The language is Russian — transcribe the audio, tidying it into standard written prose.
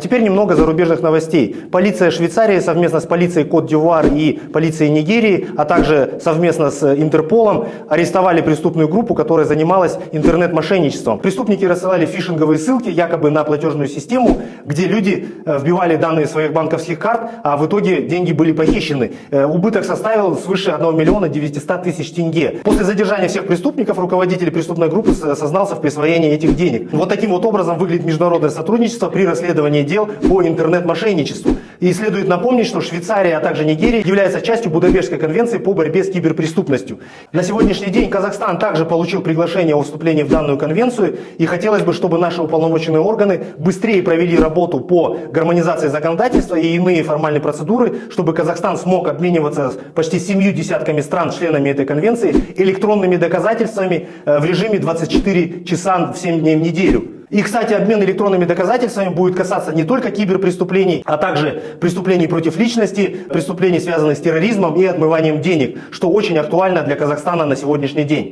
Теперь немного зарубежных новостей. Полиция Швейцарии совместно с полицией Кот-д'Ивуар и полицией Нигерии, а также совместно с Интерполом арестовали преступную группу, которая занималась интернет-мошенничеством. Преступники рассылали фишинговые ссылки якобы на платежную систему, где люди вбивали данные своих банковских карт, а в итоге деньги были похищены. Убыток составил свыше 1 миллиона 900 тысяч тенге. После задержания всех преступников руководитель преступной группы сознался в присвоении этих денег. Вот таким вот образом выглядит международное сотрудничество при расследовании дел по интернет-мошенничеству. И следует напомнить, что Швейцария, а также Нигерия являются частью Будапештской конвенции по борьбе с киберпреступностью. На сегодняшний день Казахстан также получил приглашение о вступлении в данную конвенцию, и хотелось бы, чтобы наши уполномоченные органы быстрее провели работу по гармонизации законодательства и иные формальные процедуры, чтобы Казахстан смог обмениваться с почти 7 десятками стран, членами этой конвенции, электронными доказательствами в режиме 24 часа в 7 дней в неделю. И, кстати, обмен электронными доказательствами будет касаться не только киберпреступлений, а также преступлений против личности, преступлений, связанных с терроризмом и отмыванием денег, что очень актуально для Казахстана на сегодняшний день.